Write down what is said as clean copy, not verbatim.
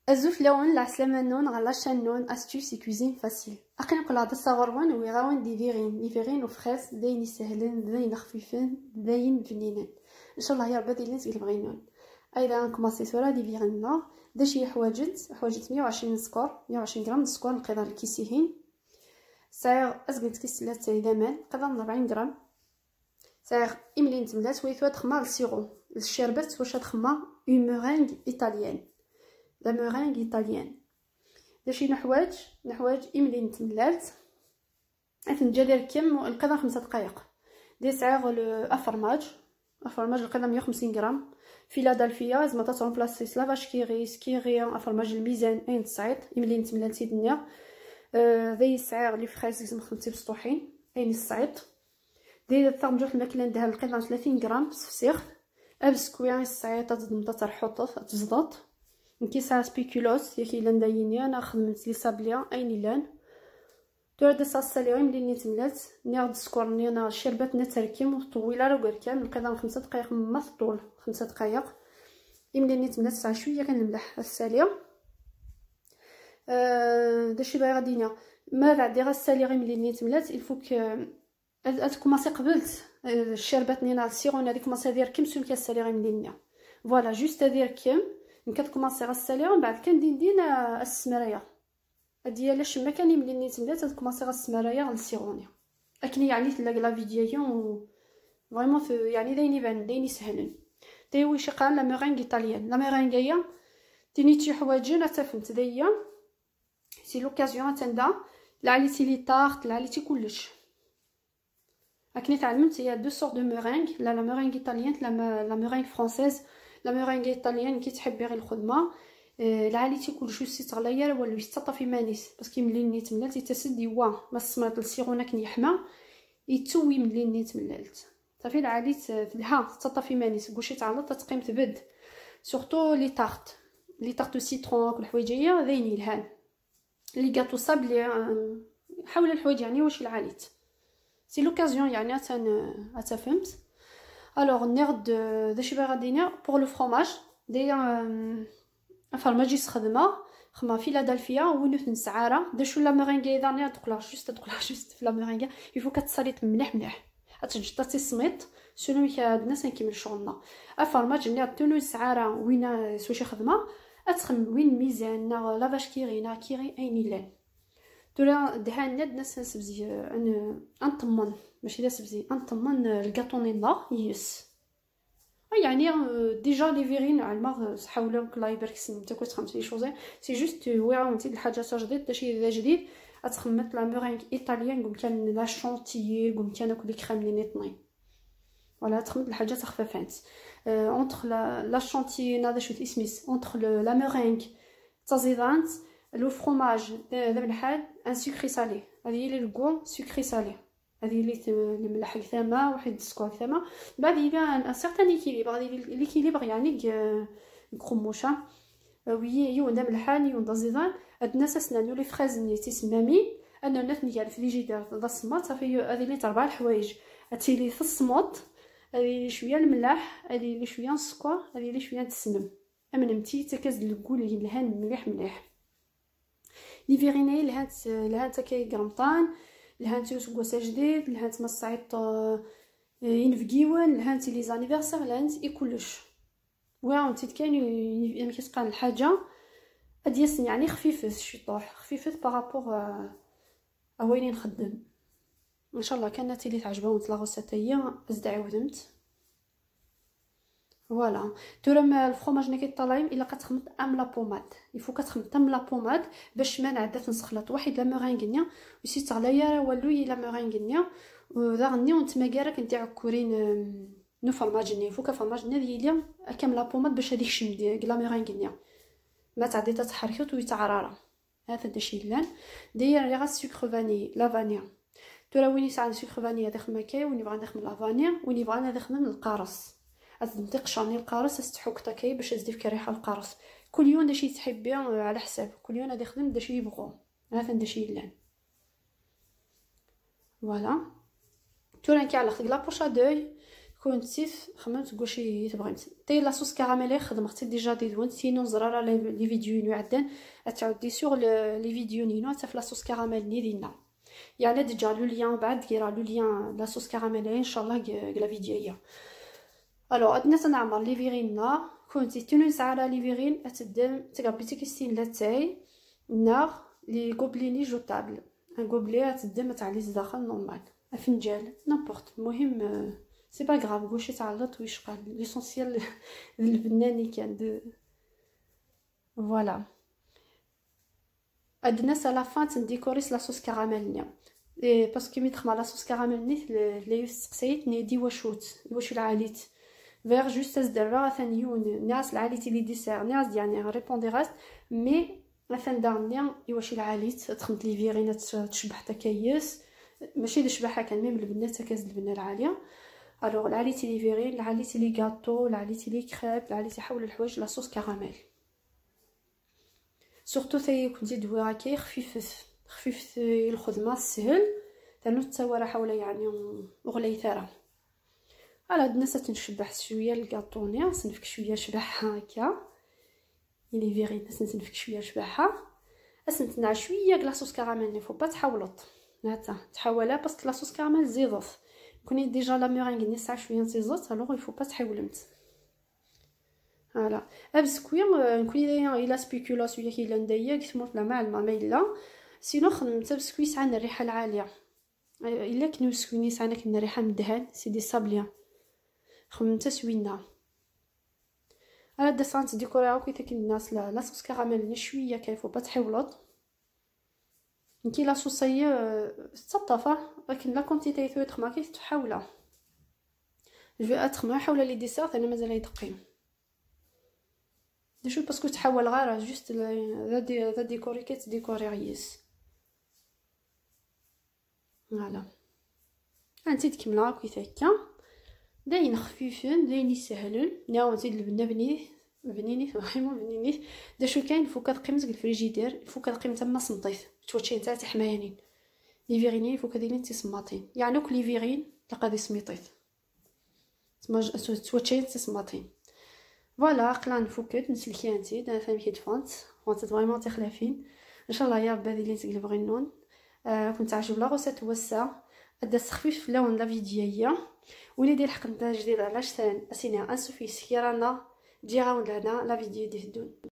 الزوف لون العسلامة نون غلا شانون استيوس كوزين فاسيل اقي نقول هذا الصغرون ويغاون دي فيغين وفريس داين سهلين داين خفيفين داين بنينين ان شاء الله يا ربي اللي نسقي بغينون. ايضا نكماسي صوره دي فيغين نور داشي حواجت 120 سكور 120 غرام سكور نقيضها الكيسيهين سعر اسقلت كيسلات لمان قدر 40 غرام سعر إملين تملات ويثوات تخمار السيرو الشربت واش تخمار اون مورينغ ايطاليان لا مورينغ ايطاليان داشي نحواج إملين تملات اثنجا دير كم القدر 5 دقائق دي سعر الافرماج القدر 150 غرام فيلادلفيا زعما تترومبلاسي سلافاش كيري افرماج الميزان اين تصعيد إملين تملات سيدنا ذي سعر لي فريز لازم خدمتي بسطوحين اين الصعيد دير الثرمجوح الماكله نديها القطعه 30 غرام سفسيغ ابسكويا الصعيد تضمط ترحط تزدط نكيسها سبيكولوس ياكي لان دايني انا خدمت لي صابليا اين لان تورد صاصاليو ملي تملات ناخد سكورني انا شربت نتركم طويله راه كامل القطعه 5 دقائق ما طول 5 دقائق ملي تملات ساعه شويه كنملح الساليه داشي باغي غادينا ما بعد غسالي غير ملي تملات الفوك كوماسي قبلت الشربات نينا السيرون هذيك كوماسي دير كم سون كاسالي غير ملي فوالا جوست دير كم كتكوماسي غسالي ومن بعد كندير السمرايه ديالاش ما كان ملي تملات كوماسي غسمرايه السيروني لكن يعني تلاقي لا فيديو فريمون يعني دايني سهلين دايوي شي قال لا مورينغ ايطاليان لا مورينغيه تينيتي حوايجين حتى فهمت دايا سي لوكازيون تندا لعليتي لي طارت لعليتي كلش راكني تعلمت هي دو سور دو مورينغ لا مورينغ ايطاليان لا مورينغ فرونسيز لا مورينغ ايطاليان كي تحبي غير الخدمه لعليتي كلش سي تغلير ولا يستطا في مانيس باسكو ملي نيت ملات يتسدي ما سمعت السيغونه كن يحمى يتوي ملي نيت ملالت صافي لعليت ها تطا في مانيس كلشي تعلط تقيم تبد سورتو لي طارت سيترون كل حوايجيه ذيني الهان لي غاتو صابلي حول الحوايج يعني واش العاليت سي لوكازيون يعني اتا فهمت. الوغ نيرد داشي باغا دينا بور لو فروماج دي فرماجي خدمه فيلادلفيا ونوث نسعاره داشو لا مورينغا دانيا تقلا جوست في لا مورينغا يفو كتصاليط مليح تجطاتي السميط شنو الناس نكمل شغلنا افرماج نير تونو نسعاره وين سوشي خدمه اتخم وين ميزان لافاش كيري اين لان دولا دهان الناس نسبزي نطمن ماشي لا سبزي نطمن الكاطوني لا يس يعني ديجا لي فيرين علما حاولوا الله يبارك سن انت كنت خمس لي شوزي سي جوست وعاونتي الحاجه جديد داشي جديد اتخمت لا مورينغ ايطاليان قوم كان لا شونتيي قوم كان كل كريم لي نيطني ولا تخمت الحاجات خفافات اونتر لا شونتيي نادا شوت اسميس اونتر لا مورينغ تزيدانت لو فروماج دابا الحال ان سكري سالي هذه لي الكو سكري سالي هذه اللي ملح ثما واحد السكر ثما بعد يبان ان سيغتان ايكيليبر هذه ليكيليبر يعني كروموشا وي يو دام الحال يو دازيدان الناس اسنانو لي فريز ني تسمامي انا نثني في الفريجيدير دا الصمات صافي هذه اللي 4 الحوايج هاتي لي في الصمود هذه شويه الملح هذه لي شويه السكر هذه لي شويه السمن امنمتي تكاز الكول اللي الهان مليح لي فيريني لهانت كاي قرمطان لهانت سكواسا جديد لهانت مصعيط ينفقيون لهانت لي زانيفرسير لهانت كلش وانت كان يعني كتقال الحاجه اديس يعني خفيفه الشطوح خفيفه بارابور اويني نخدم ان شاء الله كانت اللي تعجبهم تلاغوساتيه ازدعي ودمت فوالا تورم الفرomاج نكي طالعين الا كتخمط ام لا بوماد يفو كتخمط ام لا بوماد باش ما نعدات نسخلط واحد لا مورينغنيا وسي تغلايا والو لا مورينغنيا وذا غني ونتما كاع كنتي عكورين نو فرماجني يفو كفرماجني ديالي كامل لا بوماد باش هذيك شم ديال لا مورينغنيا ما تعدي تتحركت ويتعراره هذا داشي لان داير لي غاس سكر فاني لا فانيا تورا وين يسعى سكر فاني هذا خماكاي وين بغا نخدم لا فانيا وين بغا نخدم القارص ازدمتي قشرني القارص استحوك تاكاي باش تزيد في ريحه القارص كل يوم داشي تحبي على حساب كل يوم غادي نخدم داشي يبغوا هذا داشي لان فوالا تورا كي على خدك لا بوش دوي كنتي خممت واش تبغي طيب لاصوص كراميل خدمتي ديجا ديدون سينو زراره لي فيديو نعدن تعاودي سور لي فيديو نينو حتى في لاصوص كراميل ني دينا يعني ديجا لو لين بعد ديرا لو لين لاصوص كراميل ان شاء الله لا فيديو هي الو ادنا تنعمر لي فيغينا كنتي تنو ساعه لي فيغين اتدم تقبيتي كيستين لا تاي نار لي غوبليني جوتابل ان غوبلي اتدم تاع لي داخل نورمال فنجال نابورت المهم سي با غراف واش تعلط ويش قال ليسونسيال الفناني كان دو فوالا عندنا سالا فان تنديكوريس لاصوص كراميل نيا باسكو مي تخمر لاصوص كراميل نيت لي يسقسيت نيدي واش العاليت فيغ جوست زدرا ثانيون ناس العاليت لي ديسير ناس يعني ريبونديراس مي مثلا دارنيا واش العاليت تخمت لي فيغينات تشبح حتى كيس ماشي تشبح كان ميم البنات كاز البنه العاليه الوغ العاليتي لي فيغين العاليتي لي غاتو العاليتي لي كريب العاليتي حول الحوايج لاصوص كراميل سورتو ثاي كنتي دويرا كي خفيفت الخدمه سهل تانو تصور حول يعني غليثره على هاد الناس تنشبح شويه الكاطوني نسنفك شويه شبحها هكا لي فيغين نسنفك شويه شبحها اسنتنا شويه لاصوص كراميل فو با تحولط هاتا تحولها باسكو لاصوص كراميل زيضت كوني ديجا لا ميرينغ نسع شويه نزيزت الوغ يفو با تحولمت فوالا ابسكوي نكوني الا سبيكولاسيون كي لا ندايا كتموت لا مع الماء مايلا سينو خدمت بسكوي سعنا الريحه العاليه الا كنو سكويني سعنا كنا ريحه من الدهان سي دي صابليان خدمت سوينا على دسانت ديكوريو كي تاكل الناس لا صوص كراميل شويه كيفو با تحولط نتي لا صوصيه تطفى لكن لا كونتيتي تو تخما كي تحاولها جو اتخما حول لي ديسير انا مازال يدقيم شو باسكو تحول غير جوست ذا ديكوري كيت ديكوري ريس فوالا انتي تكملها كي هكا داين خفيفين داين يسهلون ناو نزيد البنه بنيني فريمون بنيني داشو كاين فوق كتقيم زك الفريجيدير فوق كتقيم تما صنطيت توتشي نتا حمايانين لي فيغيني فوق كديرين تيسماطين يعني كل لي فيغين تلقى دي سميطيت تما توتشي تيسماطين فوالا قلا نفوكت نسلكي انتي دا فهم كي دفونت وانت فريمون تخلافين ان شاء الله يا ربي هذه اللي تقلب غنون كنت عجب لا غوسيت وسع ادا سخفيف في لون لا فيديو هي ولي دير حق نتا جديد علاش ثان اسينا انسوفيس كي رانا جي راوند لنا لا فيديو دي